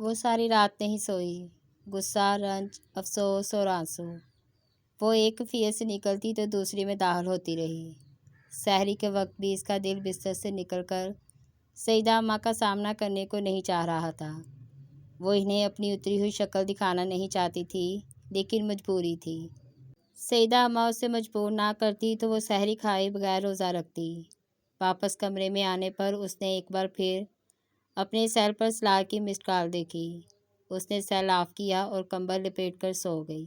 وہ ساری رات نہیں سوئی، غصہ، رنج، افسوس اور آنسو۔ وہ ایک فیس سے نکلتی تو دوسری میں داخل ہوتی رہی۔ سحری کے وقت بھی اس کا دل بستر سے نکل کر سیدہ اماں کا سامنا کرنے کو نہیں چاہ رہا تھا۔ وہ انہیں اپنی اتری ہوئی شکل دکھانا نہیں چاہتی تھی، لیکن مجبوری تھی۔ سیدہ اماں اسے مجبور نہ کرتی تو وہ سحری کھائے بغیر روزہ رکھتی۔ واپس کمرے میں آنے پر اس نے ایک بار پھر اپنے سیل پر سلار کی مسڈ کال دیکھی۔ اس نے سیل آف کیا اور کمبل لپیٹ کر سو گئی۔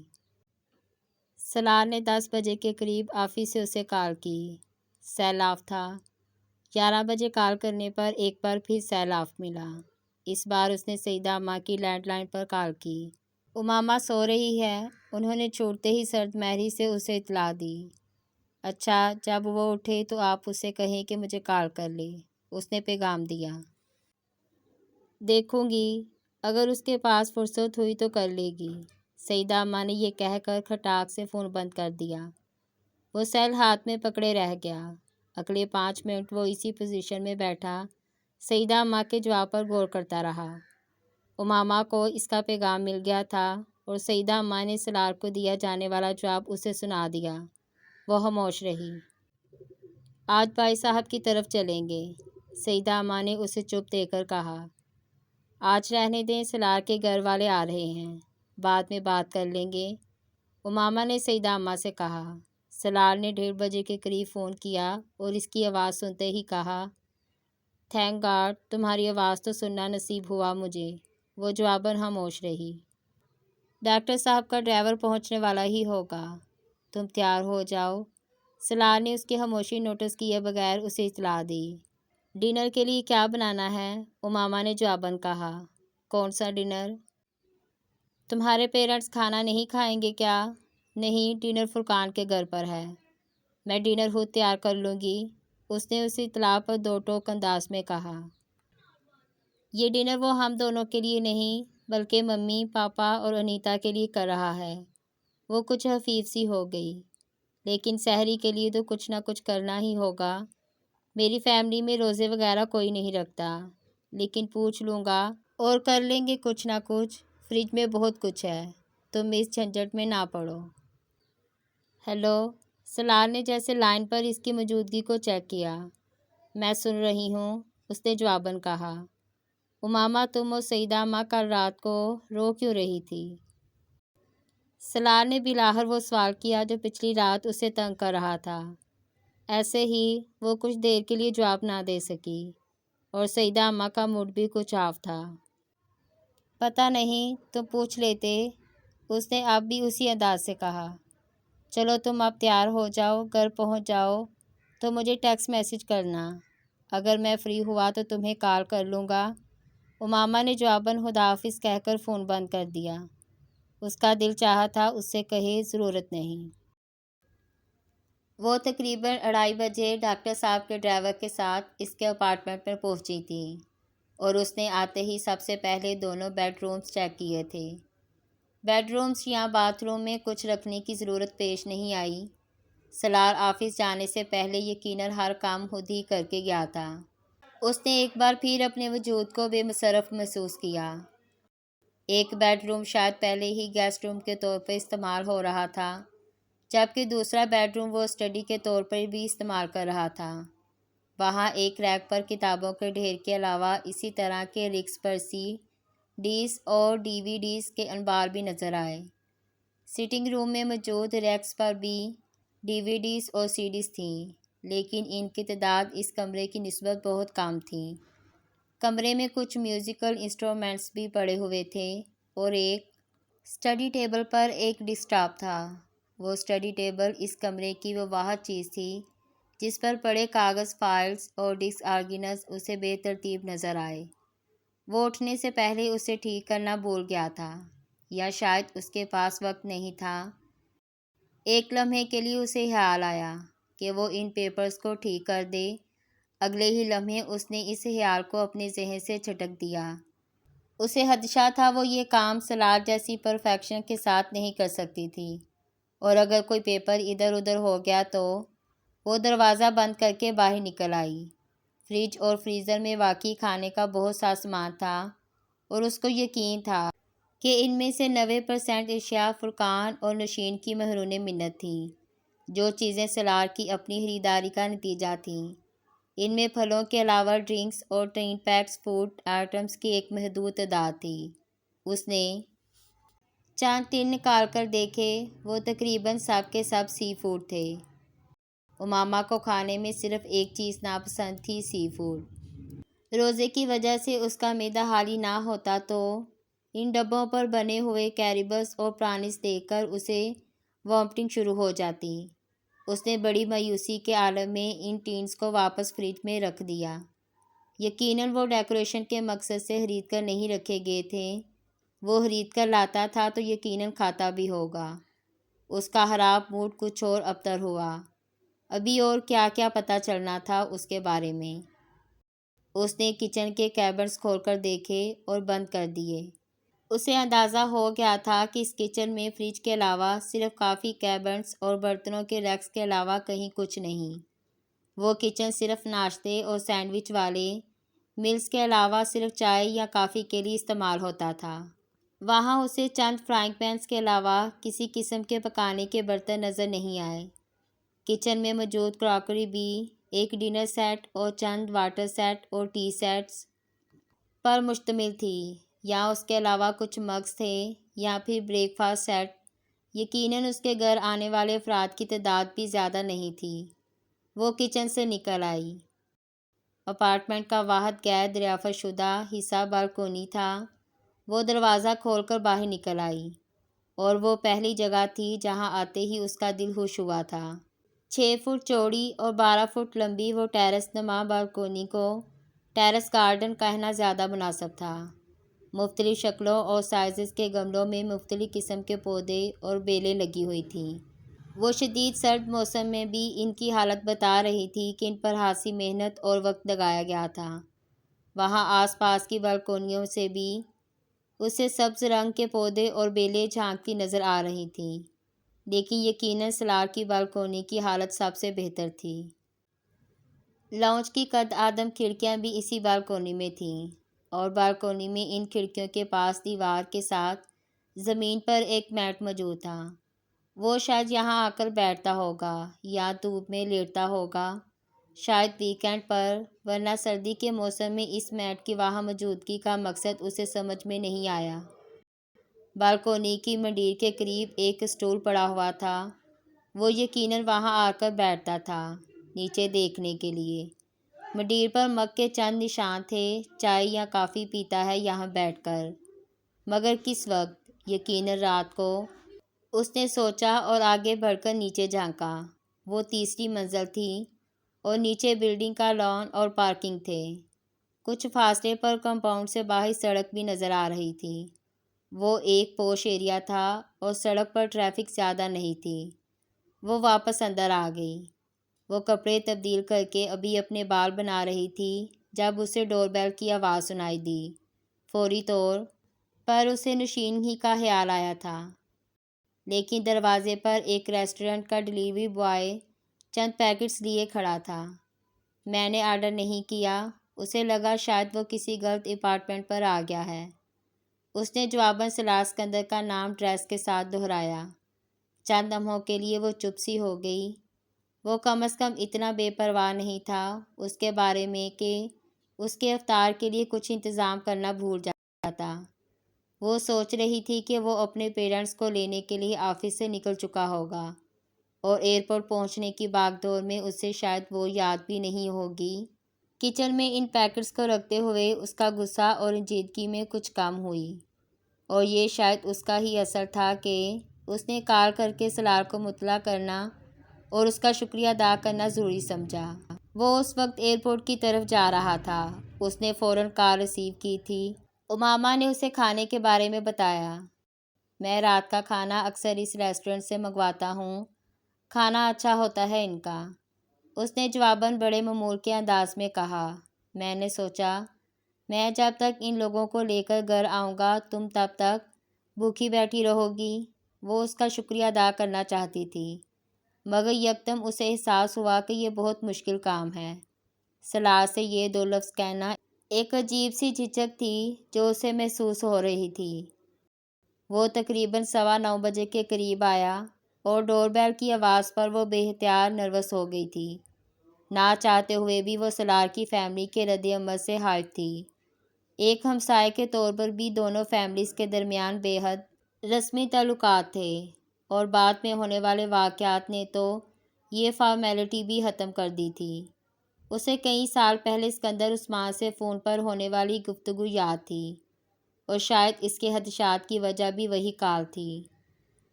سلار نے 10 بجے کے قریب آفس سے اسے کال کی۔ سیل آف تھا۔ 11 بجے کال کرنے پر ایک بار پھر سیل آف ملا۔ اس بار اس نے سیدہ اماں کی لینڈ لائن پر کال کی۔ امامہ سو رہی ہے، انہوں نے چھوٹتے ہی سرد مہری سے اسے اطلاع دی۔ اچھا، جب وہ اٹھے تو آپ اسے کہیں کہ مجھے کال کر لے، اس نے پیغام دیا۔ دیکھوں گی، اگر اس کے پاس فرصت ہوئی تو کر لے گی۔ سیدہ اماں نے یہ کہہ کر کھٹاک سے فون بند کر دیا۔ وہ سیل ہاتھ میں پکڑے رہ گیا۔ اگلے 5 منٹ وہ اسی پوزیشن میں بیٹھا سیدہ اماں کے جواب پر غور کرتا رہا۔ امامہ کو اس کا پیغام مل گیا تھا اور سیدہ اماں نے سلار کو دیا جانے والا جواب اسے سنا دیا۔ وہ خاموش رہی۔ آج بھائی صاحب کی طرف چلیں گے، سیدہ اماں نے اسے چپ دے کر کہا۔ آج رہنے دیں، سلار کے گھر والے آ رہے ہیں، بعد میں بات کر لیں گے، امامہ نے سیدہ اماں سے کہا۔ سلار نے 1:30 بجے کے قریب فون کیا اور اس کی آواز سنتے ہی کہا، تھینک گاڈ، تمہاری آواز تو سننا نصیب ہوا مجھے۔ وہ جواباً خاموش رہی۔ ڈاکٹر صاحب کا ڈرائیور پہنچنے والا ہی ہوگا، تم تیار ہو جاؤ، سلار نے اس کی خاموشی نوٹس کیے بغیر اسے اطلاع دی۔ ڈنر کے لیے کیا بنانا ہے؟ امامہ نے جواباً کہا۔ کون سا ڈنر؟ تمہارے پیرنٹس کھانا نہیں کھائیں گے کیا؟ نہیں، ڈنر فرقان کے گھر پر ہے، میں ڈنر خود تیار کر لوں گی، اس نے اس اطلاع پر 2 ٹوک انداز میں کہا۔ یہ ڈنر وہ ہم دونوں کے لیے نہیں بلکہ ممی، پاپا اور انیتا کے لیے کر رہا ہے۔ وہ کچھ خفیف سی ہو گئی۔ لیکن سحری کے لیے تو کچھ نہ کچھ کرنا ہی ہوگا۔ میری فیملی میں روزے وغیرہ کوئی نہیں رکھتا، لیکن پوچھ لوں گا اور کر لیں گے کچھ نہ کچھ، فریج میں بہت کچھ ہے، تم اس جھنجھٹ میں نہ پڑو۔ ہیلو، سلار نے جیسے لائن پر اس کی موجودگی کو چیک کیا۔ میں سن رہی ہوں، اس نے جواباً کہا۔ امامہ، تم اور سیدہ اماں کل رات کو رو کیوں رہی تھی؟ سلار نے بالآخر وہ سوال کیا جو پچھلی رات اسے تنگ کر رہا تھا۔ ایسے ہی، وہ کچھ دیر کے لیے جواب نہ دے سکی، اور سیدہ اماں کا موڈ بھی کچھ آف تھا۔ پتہ نہیں، تم پوچھ لیتے، اس نے اب بھی اسی انداز سے کہا۔ چلو تم اب تیار ہو جاؤ، گھر پہنچ جاؤ تو مجھے ٹیکسٹ میسج کرنا، اگر میں فری ہوا تو تمہیں کال کر لوں گا، امامہ نے جواباً خدا حافظ کہہ کر فون بند کر دیا۔ اس کا دل چاہا تھا اس سے کہے ضرورت نہیں۔ وہ تقریباً 2:30 بجے ڈاکٹر صاحب کے ڈرائیور کے ساتھ اس کے اپارٹمنٹ میں پہنچی تھی، اور اس نے آتے ہی سب سے پہلے دونوں بیڈ رومز چیک کیے تھے۔ بیڈ رومز یا باتھ روم میں کچھ رکھنے کی ضرورت پیش نہیں آئی۔ سلار آفس جانے سے پہلے یقیناً ہر کام خود ہی کر کے گیا تھا۔ اس نے ایک بار پھر اپنے وجود کو بے مصرف محسوس کیا۔ ایک بیڈ روم شاید پہلے ہی گیسٹ روم کے طور پر استعمال ہو رہا تھا، جبکہ دوسرا بیڈ روم وہ اسٹڈی کے طور پر بھی استعمال کر رہا تھا۔ وہاں ایک ریک پر کتابوں کے ڈھیر کے علاوہ اسی طرح کے ریکس پر ڈیز اور ڈیز کے انبار بھی نظر آئے۔ سٹنگ روم میں موجود ریکس پر بھی ڈیز اور ڈیز تھیں، لیکن ان کی تعداد اس کمرے کی نسبت بہت کم تھی۔ کمرے میں کچھ میوزیکل انسٹرومنٹس بھی پڑے ہوئے تھے، اور ایک اسٹڈی ٹیبل پر ایک ڈیسک ٹاپ تھا۔ وہ اسٹڈی ٹیبل اس کمرے کی وہ واحد چیز تھی جس پر پڑے کاغذ، فائلز اور ڈسک آرگنز اسے بے ترتیب نظر آئے۔ وہ اٹھنے سے پہلے اسے ٹھیک کرنا بھول گیا تھا، یا شاید اس کے پاس وقت نہیں تھا۔ ایک لمحے کے لیے اسے خیال آیا کہ وہ ان پیپرز کو ٹھیک کر دے۔ اگلے ہی لمحے اس نے اس خیال کو اپنے ذہن سے جھٹک دیا۔ اسے خدشہ تھا وہ یہ کام سلار جیسی پرفیکشن کے ساتھ نہیں کر سکتی تھی، اور اگر کوئی پیپر ادھر ادھر ہو گیا تو وہ دروازہ بند کر کے باہر نکل آئی۔ فریج اور فریزر میں واقعی کھانے کا بہت سا سامان تھا، اور اس کو یقین تھا کہ ان میں سے 90% اشیاء فرقان اور نشین کی محرون منت تھیں، جو چیزیں سالار کی اپنی خریداری کا نتیجہ تھیں۔ ان میں پھلوں کے علاوہ ڈرنکس اور ٹین پیکس فوڈ آئٹمس کی ایک محدود تعداد تھی۔ اس نے چند ٹن نکال کر دیکھے، وہ تقریباً سب کے سب سی فوڈ تھے۔ امامہ کو کھانے میں صرف ایک چیز ناپسند تھی، سی فوڈ۔ روزے کی وجہ سے اس کا معدہ حالی نہ ہوتا تو ان ڈبوں پر بنے ہوئے کیریبس اور پرانس دیکھ کر اسے وامٹنگ شروع ہو جاتی۔ اس نے بڑی مایوسی کے عالم میں ان ٹینز کو واپس فریج میں رکھ دیا۔ یقیناً وہ ڈیکوریشن کے مقصد سے خرید کر نہیں رکھے گئے تھے، وہ خرید کر لاتا تھا تو یقیناً کھاتا بھی ہوگا۔ اس کا خراب موڈ کچھ اور ابتر ہوا۔ ابھی اور کیا کیا پتہ چلنا تھا اس کے بارے میں۔ اس نے کچن کے کیبنز کھول کر دیکھے اور بند کر دیے۔ اسے اندازہ ہو گیا تھا کہ اس کچن میں فریج کے علاوہ صرف کافی کیبنز اور برتنوں کے ریکس کے علاوہ کہیں کچھ نہیں۔ وہ کچن صرف ناشتے اور سینڈوچ والے ملز کے علاوہ صرف چائے یا کافی کے لیے استعمال ہوتا تھا۔ وہاں اسے چند فرائنگ پینس کے علاوہ کسی قسم کے پکانے کے برتن نظر نہیں آئے۔ کچن میں موجود کراکری بھی ایک ڈنر سیٹ اور چند واٹر سیٹ اور ٹی سیٹس پر مشتمل تھی، یا اس کے علاوہ کچھ مگز تھے یا پھر بریک فاسٹ سیٹ۔ یقیناً اس کے گھر آنے والے افراد کی تعداد بھی زیادہ نہیں تھی۔ وہ کچن سے نکل آئی۔ اپارٹمنٹ کا واحد غیر دریافت شدہ حصہ بالکونی تھا۔ وہ دروازہ کھول کر باہر نکل آئی، اور وہ پہلی جگہ تھی جہاں آتے ہی اس کا دل خوش ہوا تھا۔ 6 فٹ چوڑی اور 12 فٹ لمبی وہ ٹیرس نما بالکونی کو ٹیرس گارڈن کہنا زیادہ مناسب تھا۔ مختلف شکلوں اور سائزز کے گملوں میں مختلف قسم کے پودے اور بیلیں لگی ہوئی تھیں۔ وہ شدید سرد موسم میں بھی ان کی حالت بتا رہی تھی کہ ان پر خاصی محنت اور وقت لگایا گیا تھا۔ وہاں آس پاس کی بالکونیوں سے بھی اسے سبز رنگ کے پودے اور بیلیں جھانکتی نظر آ رہی تھیں، لیکن یقیناً سالار کی بالکونی کی حالت سب سے بہتر تھی۔ لاؤنج کی قد آدم کھڑکیاں بھی اسی بالکونی میں تھیں، اور بالکونی میں ان کھڑکیوں کے پاس دیوار کے ساتھ زمین پر ایک میٹ موجود تھا۔ وہ شاید یہاں آ کر بیٹھتا ہوگا یا دھوپ میں لیٹتا ہوگا، شاید ویکینڈ پر، ورنہ سردی کے موسم میں اس میٹ کی وہاں موجودگی کا مقصد اسے سمجھ میں نہیں آیا۔ بالکونی کی منڈیر کے قریب ایک اسٹول پڑا ہوا تھا۔ وہ یقیناً وہاں آ کر بیٹھتا تھا، نیچے دیکھنے کے لیے۔ منڈیر پر مگ کے چند نشان تھے، چائے یا کافی پیتا ہے یہاں بیٹھ کر، مگر کس وقت؟ یقیناً رات کو، اس نے سوچا اور آگے بڑھ کر نیچے جھانکا۔ وہ تیسری منزل تھی اور نیچے بلڈنگ کا لان اور پارکنگ تھے۔ کچھ فاصلے پر کمپاؤنڈ سے باہر سڑک بھی نظر آ رہی تھی۔ وہ ایک پوش ایریا تھا اور سڑک پر ٹریفک زیادہ نہیں تھی۔ وہ واپس اندر آ گئی۔ وہ کپڑے تبدیل کر کے ابھی اپنے بال بنا رہی تھی جب اسے ڈور بیل کی آواز سنائی دی۔ فوری طور پر اسے نشین ہی کا خیال آیا تھا، لیکن دروازے پر ایک ریسٹورنٹ کا ڈیلیوری بوائے چند پیکٹس لیے کھڑا تھا۔ میں نے آرڈر نہیں کیا۔ اسے لگا شاید وہ کسی غلط اپارٹمنٹ پر آ گیا ہے۔ اس نے جواباً سالار سکندر کا نام ڈریس کے ساتھ دہرایا۔ چند لمحوں کے لیے وہ چپ سی ہو گئی۔ وہ کم از کم اتنا بے پرواہ نہیں تھا اس کے بارے میں کہ اس کے افطار کے لیے کچھ انتظام کرنا بھول جاتا۔ وہ سوچ رہی تھی کہ وہ اپنے پیرنٹس کو لینے کے لیے آفس سے نکل چکا ہوگا، اور ایئرپورٹ پہنچنے کی بھاگ دوڑ میں اسے شاید وہ یاد بھی نہیں ہوگی۔ کچن میں ان پیکٹس کو رکھتے ہوئے اس کا غصہ اور رنجیدگی میں کچھ کم ہوئی، اور یہ شاید اس کا ہی اثر تھا کہ اس نے کال کر کے سالار کو مطلع کرنا اور اس کا شکریہ ادا کرنا ضروری سمجھا۔ وہ اس وقت ایئرپورٹ کی طرف جا رہا تھا۔ اس نے فوراً کال ریسیو کی تھی۔ امامہ نے اسے کھانے کے بارے میں بتایا۔ میں رات کا کھانا اکثر اس ریسٹورنٹ سے منگواتا ہوں، کھانا اچھا ہوتا ہے ان کا، اس نے جواباً بڑے معمول کے انداز میں کہا۔ میں نے سوچا، میں جب تک ان لوگوں کو لے کر گھر آؤں گا تم تب تک بھوکی بیٹھی رہو گی۔ وہ اس کا شکریہ ادا کرنا چاہتی تھی، مگر یکدم اسے احساس ہوا کہ یہ بہت مشکل کام ہے۔ سالار سے یہ 2 لفظ کہنا ایک عجیب سی جھجک تھی جو اسے محسوس ہو رہی تھی۔ وہ تقریباً 9:15 بجے کے قریب آیا اور ڈور بیل کی آواز پر وہ بے اختیار نروس ہو گئی تھی۔ نہ چاہتے ہوئے بھی وہ سالار کی فیملی کے رد عمل سے حائف تھی۔ ایک ہمسائے کے طور پر بھی دونوں فیملیز کے درمیان بے حد رسمی تعلقات تھے، اور بعد میں ہونے والے واقعات نے تو یہ فارمیلٹی بھی ختم کر دی تھی۔ اسے کئی سال پہلے اسکندر عثمان سے فون پر ہونے والی گفتگو یاد تھی، اور شاید اس کے خدشات کی وجہ بھی وہی کال تھی۔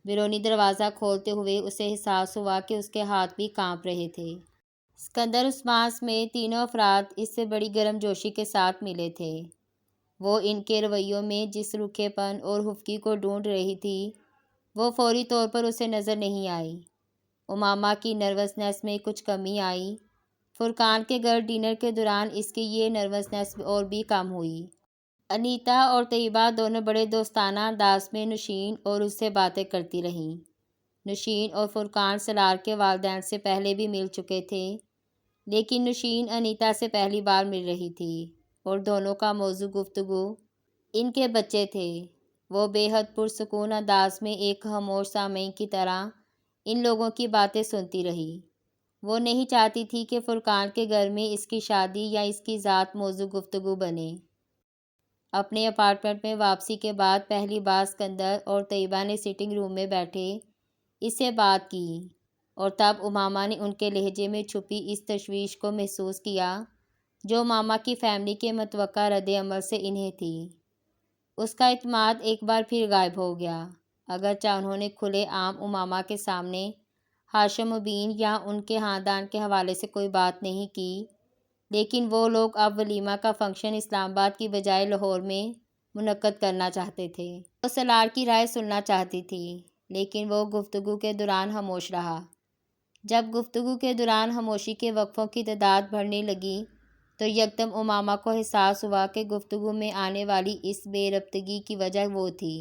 بیرونی دروازہ کھولتے ہوئے اسے احساس ہوا کہ اس کے ہاتھ بھی کانپ رہے تھے۔ اسکندر عثمان سمیت تینوں افراد اس سے بڑی گرم جوشی کے ساتھ ملے تھے۔ وہ ان کے رویوں میں جس روکھے پن اور خفگی کو ڈھونڈ رہی تھی، وہ فوری طور پر اسے نظر نہیں آئی۔ امامہ کی نروسنس میں کچھ کمی آئی۔ فرقان کے گھر ڈنر کے دوران اس کی یہ نروسنس اور بھی کم ہوئی۔ انیتا اور طیبہ دونوں بڑے دوستانہ انداز میں نوشین اور اس سے باتیں کرتی رہیں۔ نوشین اور فرقان سالار کے والدین سے پہلے بھی مل چکے تھے، لیکن نوشین انیتا سے پہلی بار مل رہی تھی، اور دونوں کا موضوع گفتگو ان کے بچے تھے۔ وہ بے حد پرسکون انداز میں ایک خاموش سامعین کی طرح ان لوگوں کی باتیں سنتی رہی۔ وہ نہیں چاہتی تھی کہ فرقان کے گھر میں اس کی شادی یا اس کی ذات موضوع گفتگو بنے۔ اپنے اپارٹمنٹ میں واپسی کے بعد پہلی بار اسکندر اور طیبہ نے سٹنگ روم میں بیٹھے اس سے بات کی، اور تب امامہ نے ان کے لہجے میں چھپی اس تشویش کو محسوس کیا جو امامہ کی فیملی کے متوقع رد عمل سے انہیں تھی۔ اس کا اعتماد ایک بار پھر غائب ہو گیا۔ اگرچہ انہوں نے کھلے عام امامہ کے سامنے ہاشم مبین یا ان کے خاندان کے حوالے سے کوئی بات نہیں کی، لیکن وہ لوگ اب ولیمہ کا فنکشن اسلام آباد کی بجائے لاہور میں منعقد کرنا چاہتے تھے۔ وہ سالار کی رائے سننا چاہتی تھی، لیکن وہ گفتگو کے دوران خاموش رہا۔ جب گفتگو کے دوران خاموشی کے وقفوں کی تعداد بڑھنے لگی تو یکدم امامہ کو احساس ہوا کہ گفتگو میں آنے والی اس بے ربطگی کی وجہ وہ تھی۔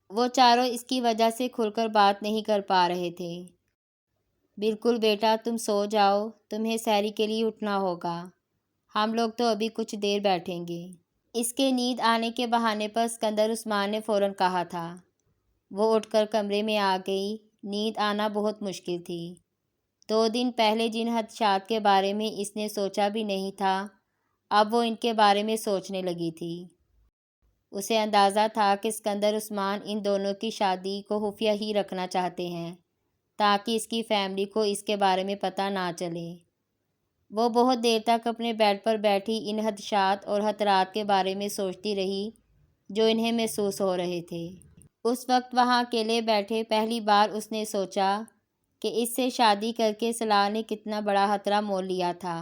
وہ چاروں اس کی وجہ سے کھل کر بات نہیں کر پا رہے تھے۔ بالکل بیٹا، تم سو جاؤ، تمہیں سحری کے لیے اٹھنا ہوگا، ہم لوگ تو ابھی کچھ دیر بیٹھیں گے۔ اس کے نیند آنے کے بہانے پر اسکندر عثمان نے فوراً کہا تھا۔ وہ اٹھ کر کمرے میں آ گئی۔ نیند آنا بہت مشکل تھی۔ 2 دن پہلے جن خدشات کے بارے میں اس نے سوچا بھی نہیں تھا، اب وہ ان کے بارے میں سوچنے لگی تھی۔ اسے اندازہ تھا کہ اسکندر عثمان ان دونوں کی شادی کو خفیہ ہی رکھنا چاہتے ہیں تاکہ اس کی فیملی کو اس کے بارے میں پتہ نہ چلے۔ وہ بہت دیر تک اپنے بیڈ پر بیٹھی ان خدشات اور خطرات کے بارے میں سوچتی رہی جو انہیں محسوس ہو رہے تھے۔ اس وقت وہاں اکیلے بیٹھے پہلی بار اس نے سوچا کہ اس سے شادی کر کے سالار نے کتنا بڑا خطرہ مول لیا تھا۔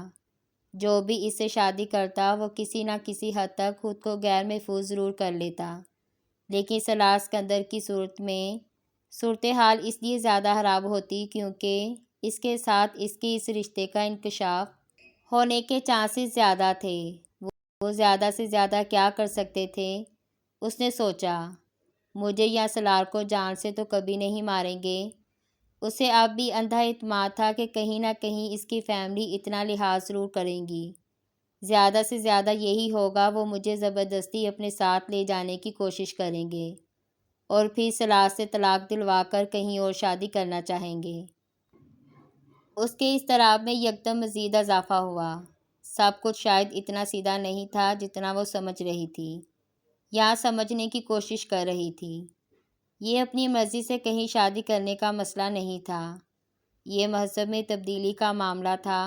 جو بھی اس سے شادی کرتا وہ کسی نہ کسی حد تک خود کو غیر محفوظ ضرور کر لیتا، لیکن سالار اسکندر کی صورت میں صورتحال اس لیے زیادہ خراب ہوتی کیونکہ اس کے ساتھ اس کے اس رشتے کا انکشاف ہونے کے چانسز زیادہ تھے۔ وہ زیادہ سے زیادہ کیا کر سکتے تھے؟ اس نے سوچا، مجھے یا سالار کو جان سے تو کبھی نہیں ماریں گے۔ اسے اب بھی اندھا اعتماد تھا کہ کہیں نہ کہیں اس کی فیملی اتنا لحاظ ضرور کریں گی۔ زیادہ سے زیادہ یہی ہوگا، وہ مجھے زبردستی اپنے ساتھ لے جانے کی کوشش کریں گے اور پھر سالار سے طلاق دلوا کر کہیں اور شادی کرنا چاہیں گے۔ اس کے اضطراب میں یکدم مزید اضافہ ہوا۔ سب کچھ شاید اتنا سیدھا نہیں تھا جتنا وہ سمجھ رہی تھی یا سمجھنے کی کوشش کر رہی تھی۔ یہ اپنی مرضی سے کہیں شادی کرنے کا مسئلہ نہیں تھا، یہ مذہب میں تبدیلی کا معاملہ تھا۔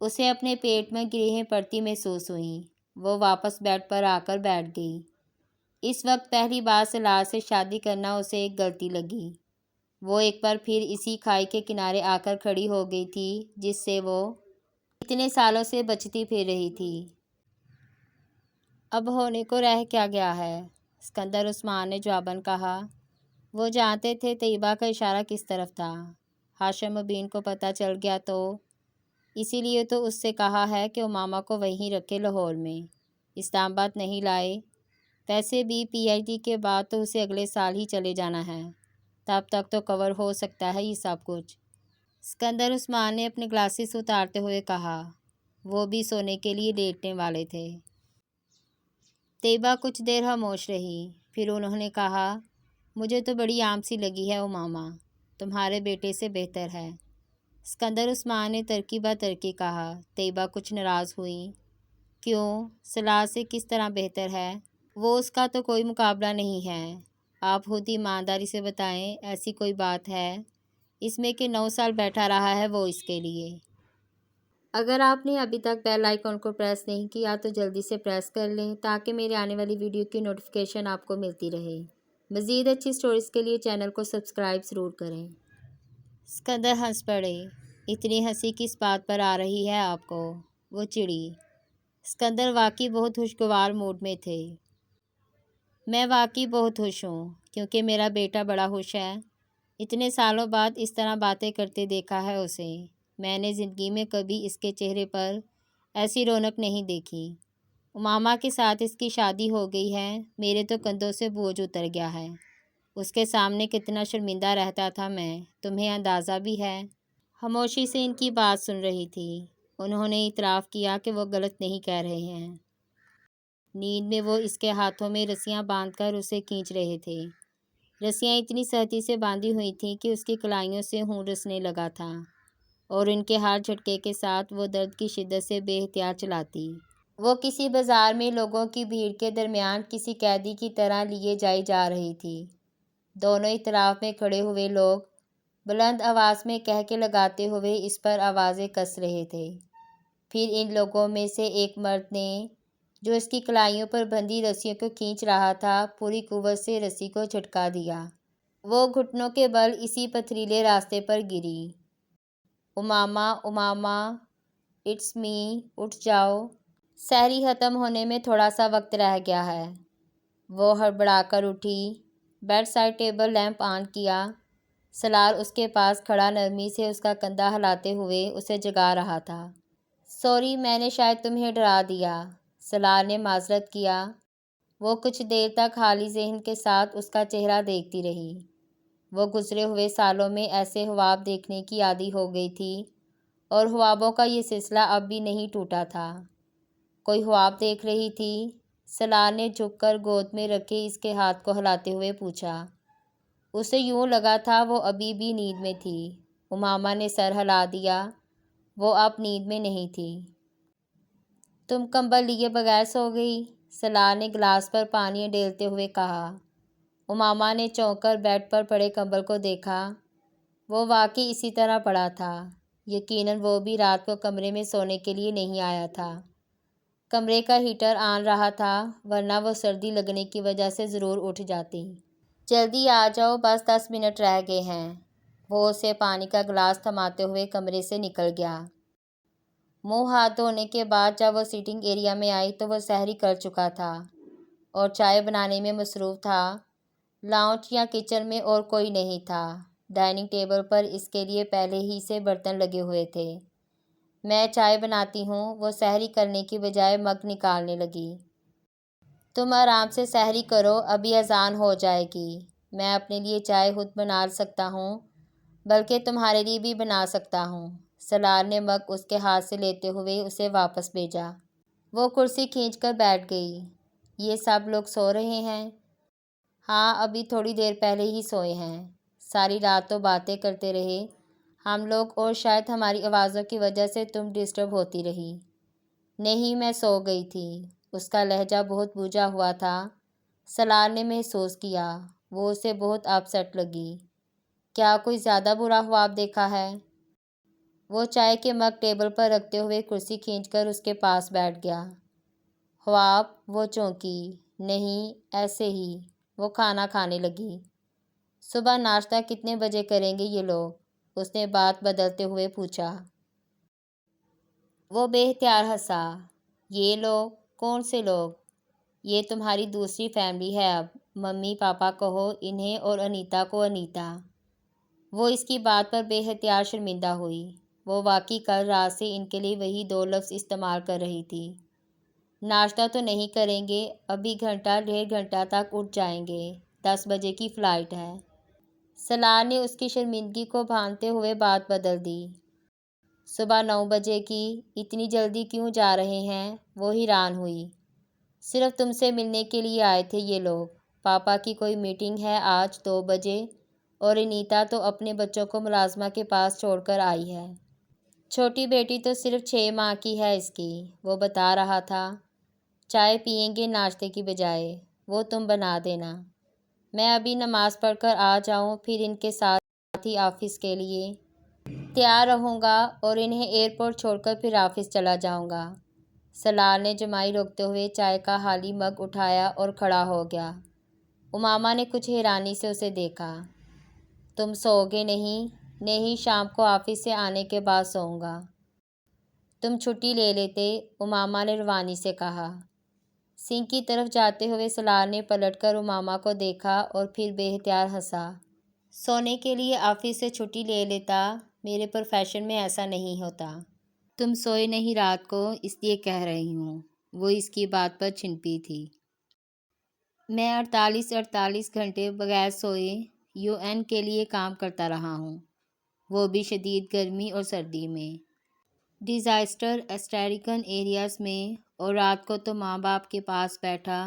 اسے اپنے پیٹ میں گریہیں پڑتی محسوس ہوئیں۔ وہ واپس بیڈ پر آ کر بیٹھ گئی۔ اس وقت پہلی بار سالار سے شادی کرنا اسے ایک غلطی لگی۔ وہ ایک بار پھر اسی کھائی کے کنارے آ کر کھڑی ہو گئی تھی جس سے وہ اتنے سالوں سے بچتی پھر رہی تھی۔ اب ہونے کو رہ کیا گیا ہے؟ اسکندر عثمان نے جواباً کہا۔ وہ جانتے تھے طیبہ کا اشارہ کس طرف تھا۔ ہاشم مبین کو پتہ چل گیا تو اسی لیے تو اس سے کہا ہے کہ امامہ کو وہیں رکھے، لاہور میں، اسلام آباد نہیں لائے۔ ویسے بھی پی ایچ ڈی کے بعد تو اسے اگلے سال ہی چلے جانا ہے، تب تک تو کور ہو سکتا ہے یہ سب کچھ۔ اسکندر عثمان نے اپنے گلاسز اتارتے ہوئے کہا۔ وہ بھی سونے کے لیے لیٹنے والے تھے۔ طیبہ کچھ دیر خاموش رہی، پھر انہوں نے کہا، مجھے تو بڑی عام سی لگی ہے امامہ، تمہارے بیٹے سے بہتر ہے۔ اسکندر عثمان نے ترکی بہ ترکی کہا۔ طیبہ کچھ ناراض ہوئی۔ کیوں؟ صلاح سے کس طرح بہتر ہے؟ وہ اس کا تو کوئی مقابلہ نہیں ہے۔ آپ خود ایمانداری سے بتائیں، ایسی کوئی بات ہے اس میں کہ 9 سال بیٹھا رہا ہے وہ اس کے لیے؟ اگر آپ نے ابھی تک بیل آئیکن کو پریس نہیں کیا تو جلدی سے پریس کر لیں تاکہ میرے آنے والی ویڈیو کی نوٹیفیکیشن آپ کو ملتی رہے۔ مزید اچھی سٹوریز کے لیے چینل کو سبسکرائب ضرور کریں۔ اسکندر ہنس پڑے۔ اتنی ہنسی کس بات پر آ رہی ہے آپ کو؟ وہ چڑی۔ اسکندر واقعی بہت خوشگوار موڈ میں تھے۔ میں واقعی بہت خوش ہوں کیونکہ میرا بیٹا بڑا خوش ہے۔ اتنے سالوں بعد اس طرح باتیں کرتے دیکھا ہے اسے۔ میں نے زندگی میں کبھی اس کے چہرے پر ایسی رونق نہیں دیکھی۔ امامہ کے ساتھ اس کی شادی ہو گئی ہے، میرے تو کندھوں سے بوجھ اتر گیا ہے۔ اس کے سامنے کتنا شرمندہ رہتا تھا میں، تمہیں اندازہ بھی ہے؟ خاموشی سے ان کی بات سن رہی تھی۔ انہوں نے اعتراف کیا کہ وہ غلط نہیں کہہ رہے ہیں۔ نیند میں وہ اس کے ہاتھوں میں رسیاں باندھ کر اسے کھینچ رہے تھے۔ رسیاں اتنی سختی سے باندھی ہوئی تھیں کہ اس کی کلائیوں سے خون رسنے لگا تھا، اور ان کے ہر جھٹکے کے ساتھ وہ درد کی شدت سے بے اختیار چلاتی۔ وہ کسی بازار میں لوگوں کی بھیڑ کے درمیان کسی قیدی کی طرح لیے جائی جا رہی تھی۔ دونوں اطراف میں کھڑے ہوئے لوگ بلند آواز میں کہکے لگاتے ہوئے اس پر آوازیں کس رہے تھے۔ پھر ان لوگوں میں سے ایک مرد نے، جو اس کی کلائیوں پر بندھی رسیوں کو کھینچ رہا تھا، پوری قوت سے رسی کو جھٹکا دیا۔ وہ گھٹنوں کے بل اسی پتھریلے راستے پر گری۔ امامہ، امامہ، اٹس می، اٹھ جاؤ، سحری ختم ہونے میں تھوڑا سا وقت رہ گیا ہے۔ وہ ہڑبڑا کر اٹھی، بیڈ سائڈ ٹیبل لیمپ آن کیا۔ سلار اس کے پاس کھڑا نرمی سے اس کا کندھا ہلاتے ہوئے اسے جگا رہا تھا۔ سوری، میں نے شاید تمہیں ڈرا دیا، سلار نے معذرت کیا۔ وہ کچھ دیر تک خالی ذہن کے ساتھ اس کا چہرہ دیکھتی رہی۔ وہ گزرے ہوئے سالوں میں ایسے خواب دیکھنے کی عادی ہو گئی تھی، اور خوابوں کا یہ سلسلہ اب بھی نہیں ٹوٹا تھا۔ کوئی خواب دیکھ رہی تھی؟ سلار نے جھک کر گود میں رکھے اس کے ہاتھ کو ہلاتے ہوئے پوچھا۔ اسے یوں لگا تھا وہ ابھی بھی نیند میں تھی۔ امامہ نے سر ہلا دیا۔ وہ اب نیند میں نہیں تھی۔ تم کمبل لیے بغیر سو گئی؟ سلار نے گلاس پر پانی اڈیلتے ہوئے کہا۔ امامہ نے چونک کر بیڈ پر پڑے کمبل کو دیکھا۔ وہ واقعی اسی طرح پڑا تھا۔ یقیناً وہ بھی رات کو کمرے میں سونے کے لیے نہیں آیا تھا۔ کمرے کا ہیٹر آن رہا تھا، ورنہ وہ سردی لگنے کی وجہ سے ضرور اٹھ جاتی۔ جلدی آ جاؤ، بس 10 منٹ رہ گئے ہیں۔ وہ اسے پانی کا گلاس تھماتے ہوئے کمرے سے نکل گیا۔ منہ ہاتھ دھونے کے بعد جب وہ سیٹنگ ایریا میں آئی تو وہ سحری کر چکا تھا اور چائے بنانے میں مصروف تھا۔ لاؤنج یا کچن میں اور کوئی نہیں تھا۔ ڈائننگ ٹیبل پر اس کے لیے پہلے ہی سے برتن لگے ہوئے تھے۔ میں چائے بناتی ہوں، وہ سحری کرنے کی بجائے مگ نکالنے لگی۔ تم آرام سے سحری کرو، ابھی اذان ہو جائے گی۔ میں اپنے لیے چائے خود بنا سکتا ہوں، بلکہ تمہارے لیے بھی بنا سکتا ہوں۔ سلار نے مگ اس کے ہاتھ سے لیتے ہوئے اسے واپس بھیجا۔ وہ کرسی کھینچ کر بیٹھ گئی۔ یہ سب لوگ سو رہے ہیں؟ ہاں، ابھی تھوڑی دیر پہلے ہی سوئے ہیں۔ ساری رات تو باتیں کرتے رہے ہم لوگ، اور شاید ہماری آوازوں کی وجہ سے تم ڈسٹرب ہوتی رہی۔ نہیں، میں سو گئی تھی۔ اس کا لہجہ بہت بوجھا ہوا تھا۔ سلار نے محسوس کیا، وہ اسے بہت اپ سیٹ لگی۔ کیا کوئی زیادہ برا خواب دیکھا ہے؟ وہ چائے کے مگ ٹیبل پر رکھتے ہوئے کرسی کھینچ کر اس کے پاس بیٹھ گیا۔ خواب؟ وہ چونکی۔ نہیں، ایسے ہی۔ وہ کھانا کھانے لگی۔ صبح ناشتہ کتنے بجے کریں گے یہ لوگ؟ اس نے بات بدلتے ہوئے پوچھا۔ وہ بے اختیار ہنسا۔ یہ لوگ؟ کون سے لوگ؟ یہ تمہاری دوسری فیملی ہے اب، ممی پاپا کہو انہیں اور انیتا کو انیتا۔ وہ اس کی بات پر بے اختیار شرمندہ ہوئی۔ وہ واقعی کل رات سے ان کے لیے وہی 2 لفظ استعمال کر رہی تھی۔ ناشتہ تو نہیں کریں گے؟ ابھی گھنٹہ 1.5 گھنٹہ تک اٹھ جائیں گے، 10 بجے کی فلائٹ ہے۔ سلار نے اس کی شرمندگی کو بھانتے ہوئے بات بدل دی۔ صبح 9 بجے کی؟ اتنی جلدی کیوں جا رہے ہیں؟ وہ حیران ہوئی۔ صرف تم سے ملنے کے لیے آئے تھے یہ لوگ۔ پاپا کی کوئی میٹنگ ہے آج 2 بجے، اور انیتا تو اپنے بچوں کو ملازمہ کے پاس چھوڑ کر آئی ہے۔ چھوٹی بیٹی تو صرف 6 ماہ کی ہے اس کی، وہ بتا رہا تھا۔ چائے پئیں گے ناشتے کی بجائے؟ وہ تم بنا دینا۔ میں ابھی نماز پڑھ کر آ جاؤں، پھر ان کے ساتھ ہی آفس کے لیے تیار رہوں گا اور انہیں ایئرپورٹ چھوڑ کر پھر آفس چلا جاؤں گا۔ سلار نے جمائی روکتے ہوئے چائے کا خالی مگ اٹھایا اور کھڑا ہو گیا۔ امامہ نے کچھ حیرانی سے اسے دیکھا۔ تم سو گے نہیں؟ نہیں، شام کو آفس سے آنے کے بعد سوؤں گا۔ تم چھٹی لے لیتے، امامہ نے روانی سے کہا۔ سنک کی طرف جاتے ہوئے سلار نے پلٹ کر امامہ کو دیکھا اور پھر بے اختیار ہنسا۔ سونے کے لیے آفس سے چھٹی لے لیتا، میرے پروفیشن میں ایسا نہیں ہوتا۔ تم سوئے نہیں رات کو، اس لیے کہہ رہی ہوں۔ وہ اس کی بات پر چھنپی تھی۔ میں 48 گھنٹے بغیر سوئے UN کے لیے کام کرتا رہا ہوں، وہ بھی شدید گرمی اور سردی میں، ڈیزاسٹر اسٹریکن ایریاز میں، اور رات کو تو ماں باپ کے پاس بیٹھا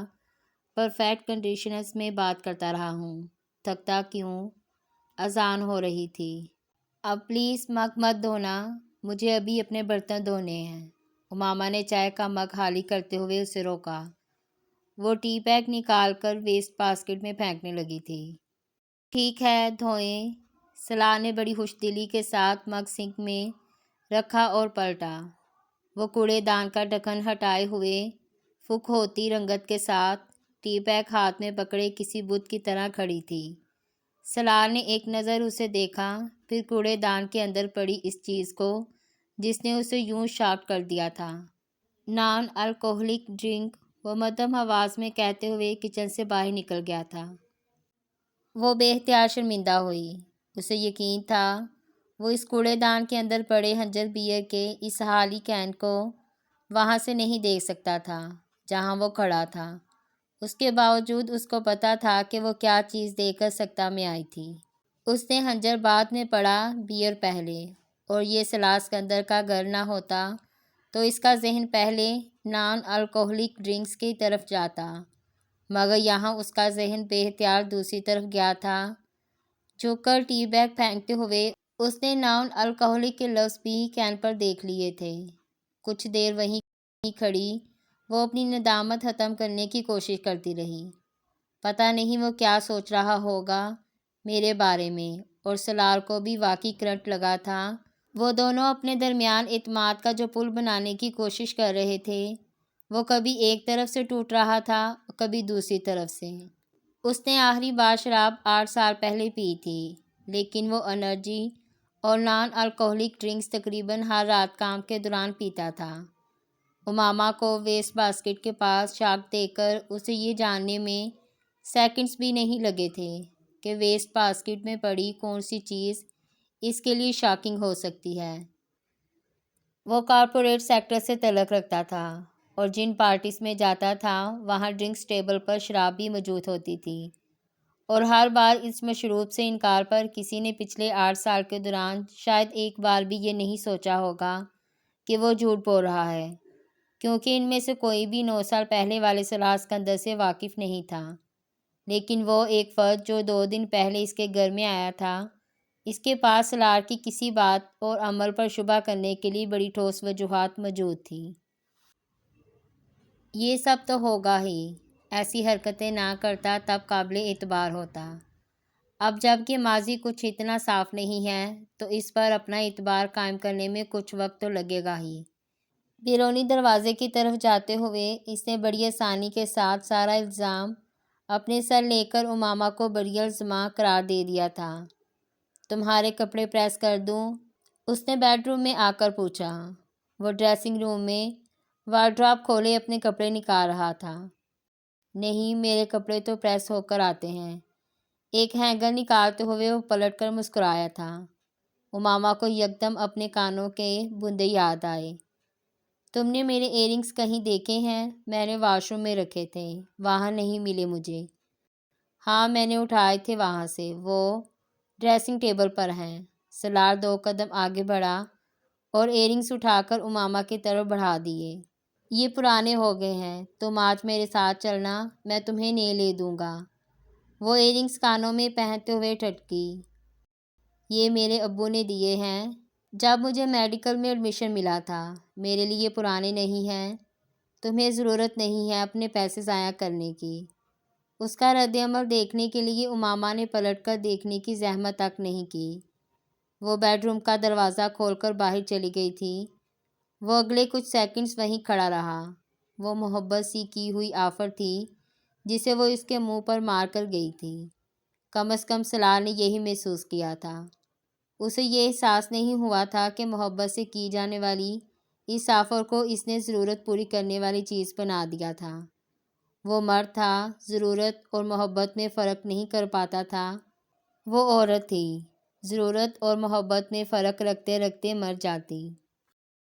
پرفیکٹ کنڈیشنز میں بات کرتا رہا ہوں۔ تھکتا کیوں؟ اذان ہو رہی تھی۔ اب پلیز مگ مت دھونا، مجھے ابھی اپنے برتن دھونے ہیں۔ امامہ نے چائے کا مگ خالی کرتے ہوئے اسے روکا۔ وہ ٹی بیگ نکال کر ویسٹ باسکٹ میں پھینکنے لگی تھی۔ ٹھیک ہے، دھوئیں۔ سلار نے بڑی خوش دلی کے ساتھ مگ سنک میں رکھا اور پلٹا۔ وہ کوڑے دان کا ڈھکن ہٹائے ہوئے فک ہوتی رنگت کے ساتھ ٹی بیگ ہاتھ میں پکڑے کسی بت کی طرح کھڑی تھی۔ سلار نے ایک نظر اسے دیکھا، پھر کوڑے دان کے اندر پڑی اس چیز کو جس نے اسے یوں شاک کر دیا تھا۔ نان الکوہلک ڈرنک، وہ مدھم آواز میں کہتے ہوئے کچن سے باہر نکل گیا تھا۔ وہ بے اختیار شرمندہ ہوئی۔ اسے یقین تھا وہ اس کوڑے دان کے اندر پڑے ہنجر بیئر کے اس خالی کین کو وہاں سے نہیں دیکھ سکتا تھا جہاں وہ کھڑا تھا۔ اس کے باوجود اس کو پتہ تھا کہ وہ کیا چیز دے کر سکتہ میں آئی تھی۔ اس نے ہنجر بعد میں پڑا، بیئر پہلے، اور یہ سلار سکندر کا گھر نہ ہوتا تو اس کا ذہن پہلے نان الکوہلک ڈرنکس کی طرف جاتا، مگر یہاں اس کا ذہن بے اختیار دوسری طرف گیا تھا۔ جھک کر ٹی بیگ پھینکتے ہوئے اس نے نان الکوہلک کے لفظ بھی کین پر دیکھ لیے تھے۔ کچھ دیر وہیں کھڑی وہ اپنی ندامت ختم کرنے کی کوشش کرتی رہی۔ پتہ نہیں وہ کیا سوچ رہا ہوگا میرے بارے میں، اور سلار کو بھی واقعی کرنٹ لگا تھا۔ وہ دونوں اپنے درمیان اعتماد کا جو پل بنانے کی کوشش کر رہے تھے، وہ کبھی ایک طرف سے ٹوٹ رہا تھا اور کبھی دوسری طرف سے۔ اس نے آخری بار شراب 8 سال پہلے پی تھی، لیکن وہ انرجی اور نان الکوہلک ڈرنکس تقریباً ہر رات کام کے دوران پیتا تھا۔ امامہ کو ویسٹ باسکٹ کے پاس شاک دے کر اسے یہ جاننے میں سیکنڈز بھی نہیں لگے تھے کہ ویسٹ باسکٹ میں پڑی کون سی چیز اس کے لیے شاکنگ ہو سکتی ہے۔ وہ کارپوریٹ سیکٹر سے تعلق رکھتا تھا اور جن پارٹیز میں جاتا تھا وہاں ڈرنکس ٹیبل پر شراب بھی موجود ہوتی تھی، اور ہر بار اس مشروب سے انکار پر کسی نے پچھلے 8 سال کے دوران شاید ایک بار بھی یہ نہیں سوچا ہوگا کہ وہ جھوٹ بول رہا ہے، کیونکہ ان میں سے کوئی بھی 9 سال پہلے والے سلار سکندر سے واقف نہیں تھا۔ لیکن وہ ایک فرد جو 2 دن پہلے اس کے گھر میں آیا تھا، اس کے پاس سلار کی کسی بات اور عمل پر شبہ کرنے کے لیے بڑی ٹھوس وجوہات موجود تھیں۔ یہ سب تو ہوگا ہی، ایسی حرکتیں نہ کرتا تب قابل اعتبار ہوتا۔ اب جب کہ ماضی کچھ اتنا صاف نہیں ہے تو اس پر اپنا اعتبار قائم کرنے میں کچھ وقت تو لگے گا ہی۔ بیرونی دروازے کی طرف جاتے ہوئے اس نے بڑی آسانی کے ساتھ سارا الزام اپنے سر لے کر امامہ کو بری الزامہ قرار دے دیا تھا۔ تمہارے کپڑے پریس کر دوں؟ اس نے بیڈ روم میں آ کر پوچھا۔ وہ ڈریسنگ روم میں وارڈروب کھولے اپنے کپڑے نکال رہا تھا۔ نہیں، میرے کپڑے تو پریس ہو کر آتے ہیں۔ ایک ہینگر نکالتے ہوئے وہ پلٹ کر مسکرایا تھا۔ امامہ کو یکدم اپنے کانوں کے بندے یاد آئے۔ تم نے میرے ایئرنگز کہیں دیکھے ہیں؟ میں نے واش روم میں رکھے تھے، وہاں نہیں ملے مجھے۔ ہاں، میں نے اٹھائے تھے وہاں سے، وہ ڈریسنگ ٹیبل پر ہیں۔ سلار 2 قدم آگے بڑھا اور ایئرنگز اٹھا کر امامہ کی طرف بڑھا دیے۔ یہ پرانے ہو گئے ہیں، تم آج میرے ساتھ چلنا، میں تمہیں نئے لے دوں گا۔ وہ ایئرنگز کانوں میں پہنتے ہوئے ٹھٹکی۔ یہ میرے ابو نے دیے ہیں جب مجھے میڈیکل میں ایڈمیشن ملا تھا، میرے لیے پرانے نہیں ہیں۔ تمہیں ضرورت نہیں ہے اپنے پیسے ضائع کرنے کی۔ اس کا رد عمل دیکھنے کے لیے امامہ نے پلٹ کر دیکھنے کی زحمت تک نہیں کی۔ وہ بیڈ روم کا دروازہ کھول کر باہر چلی گئی تھی۔ وہ اگلے کچھ سیکنڈز وہیں کھڑا رہا۔ وہ محبت سی کی ہوئی آفر تھی جسے وہ اس کے منہ پر مار کر گئی تھی۔ کم از کم سلال نے یہی محسوس کیا تھا۔ اسے یہ احساس نہیں ہوا تھا کہ محبت سے کی جانے والی اس آفر کو اس نے ضرورت پوری کرنے والی چیز بنا دیا تھا۔ وہ مرد تھا، ضرورت اور محبت میں فرق نہیں کر پاتا تھا۔ وہ عورت تھی، ضرورت اور محبت میں فرق رکھتے رکھتے مر جاتی۔